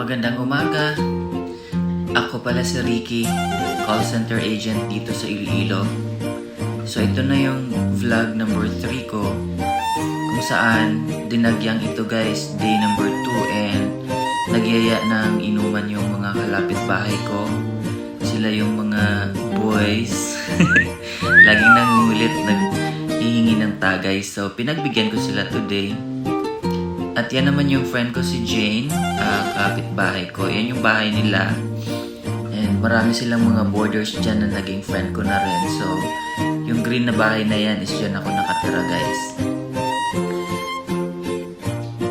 Magandang umaga. Ako pala si Ricky, call center agent dito sa Iloilo. So ito na yung vlog number 3 ko kung saan dinagyang ito guys, day number 2 and nagyaya ng inuman yung mga kalapit bahay ko. Sila yung mga boys. Laging nangungulit, naghihingi ng tagay. So pinagbigyan ko sila today. At yan naman yung friend ko si Jane, kapitbahay ko. Yan yung bahay nila. And marami silang mga borders dyan na naging friend ko na rin. So, yung green na bahay na yan is dyan ako nakatira guys.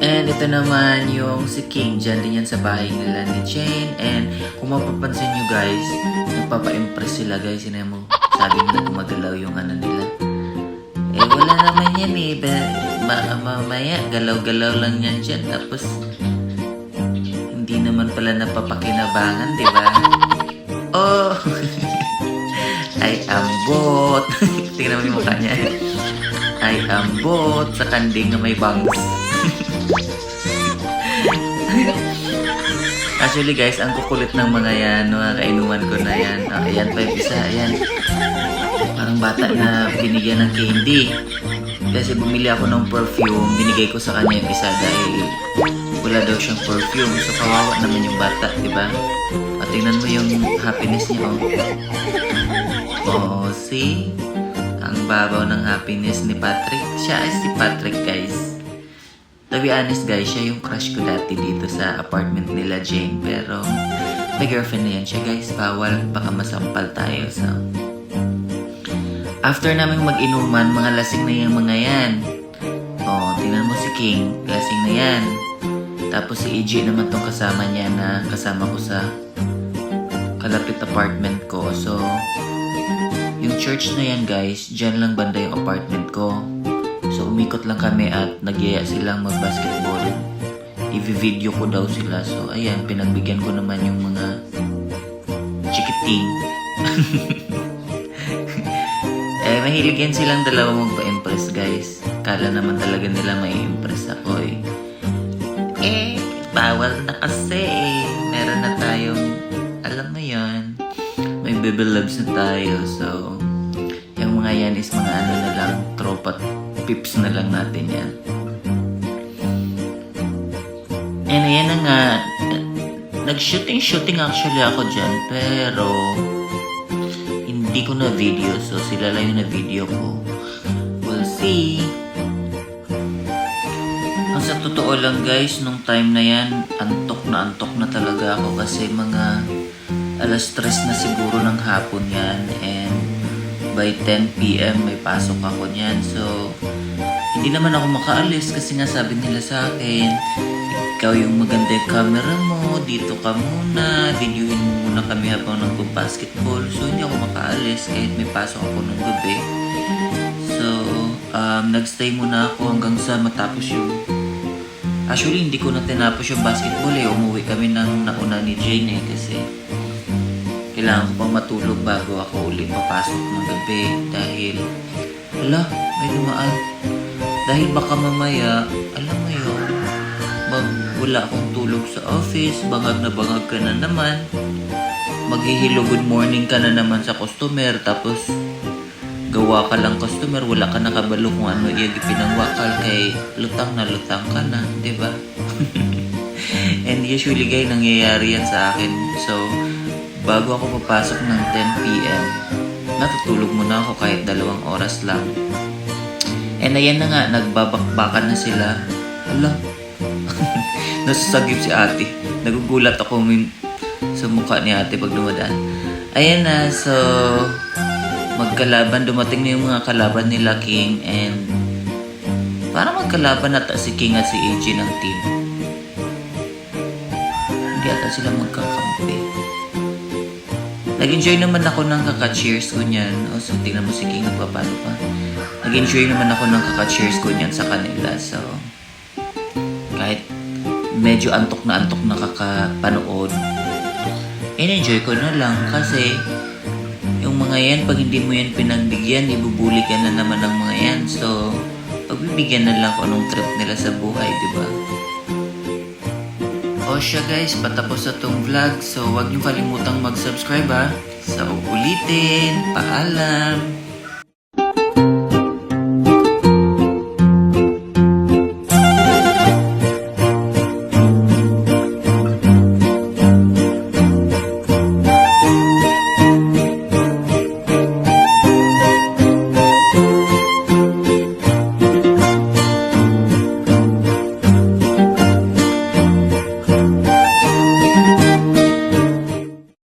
And ito naman yung si King. Dyan din yan sa bahay nila ni Jane. And kung mapapansin nyo guys, nagpapa-impress sila guys. Yun mo, sabi nila gumagalaw yung ano nila. Eh wala naman yan eh. Mamaya, galaw-galaw lang yan dyan. Tapos, hindi naman pala napapakinabangan, di ba? Oh! Ay, ambot! Tingnan mo yung mukha niya. Ay, ambot! Sa kanding na may bangs. Actually guys, ang kukulit ng mga yan, mga kainuman ko na yan. Ayan pa yung isa, ayan. Parang bata na binigyan ng candy. Kasi bumili ako ng perfume, binigay ko sa kanya yung isa dahil wala daw siyang perfume. So kawawa naman yung bata, di ba? At tingnan mo yung happiness niya, oh. Oh, see? Ang babaw ng happiness ni Patrick. Siya ay si Patrick, guys. To be honest, guys, siya yung crush ko dati dito sa apartment nila Jane. Pero may girlfriend na yan siya, guys. Bawal, baka masampal tayo, so... After namin mag-inuman, mga lasing na yung mga yan. Oh, tingnan mo si King, lasing na yan. Tapos si EJ naman tong kasama niya na kasama ko sa kalapit apartment ko. So, yung church na yan guys, dyan lang banda yung apartment ko. So, umikot lang kami at nagyaya silang mag-basketball. I-video ko daw sila. So, ayan, pinagbigyan ko naman yung mga chikiting. Mahilig yan silang dalawa magpa-impress guys. Kala naman talaga nila may impress ako eh. Bawal na kasi eh. Meron na tayong, alam mo yon, may baby loves na tayo. So, yung mga yan is mga ano na lang, tropa pips na lang natin yan. And ayan na nga, nag-shooting actually ako dyan, pero hindi ko na video, so sila lang yung na video ko. We'll see. Ang sa totoo lang guys, nung time na yan, antok na talaga ako kasi mga alas 3 na siguro ng hapon yan and by 10 PM may pasok ako niyan. So, hindi naman ako makaalis kasi nga sabi nila sa akin, ikaw yung maganda yung camera mo, dito ka muna, videoin mo muna kami habang nagpo-basketball. So, hindi ako makaalis kahit may pasok ako nung gabi. So, nagstay muna ako hanggang sa matapos yung... Actually, hindi ko na tinapos yung basketball eh. Umuwi kami ng nauna ni Jane eh kasi kailangan ko pang matulog bago ako ulit papasok ng gabi dahil may dumaan. Dahil baka mamaya, alam mo yun, wala akong tulog sa office, bangag ka na naman, maghihilo good morning ka na naman sa customer, tapos gawa ka lang customer, wala ka nakabalo kung ano yung pinangwakal kay lutang ka na, diba? And usually guys, nangyayari yan sa akin. So, bago ako papasok ng 10 PM, natutulog muna ako kahit 2 oras lang. And ayan na nga, nagbabakbakan na sila. Nasasagip si ate. Nagugulat ako sa mukha ni ate pag dumadaan. Ayan na, so magkalaban. Dumating na yung mga kalaban nila King and parang magkalaban ata si King at si AJ ng team. Hindi ata sila magkakampi. Nag-enjoy naman ako ng kaka-cheers ko niyan. So tingnan mo si King nagpapalo pa. Nag-enjoy naman ako ng kaka-cheers ko niyan sa kanila. So kahit medyo antok na kakapanood, in-enjoy ko na lang kasi yung mga yan, pag hindi mo yan pinagbigyan, ibubuli ka na naman ng mga yan. So, pagbibigyan na lang kung anong trip nila sa buhay, di ba? O siya guys, patapos na tong vlog. So, huwag niyo kalimutang mag-subscribe ha. Sa uulitin, paalam!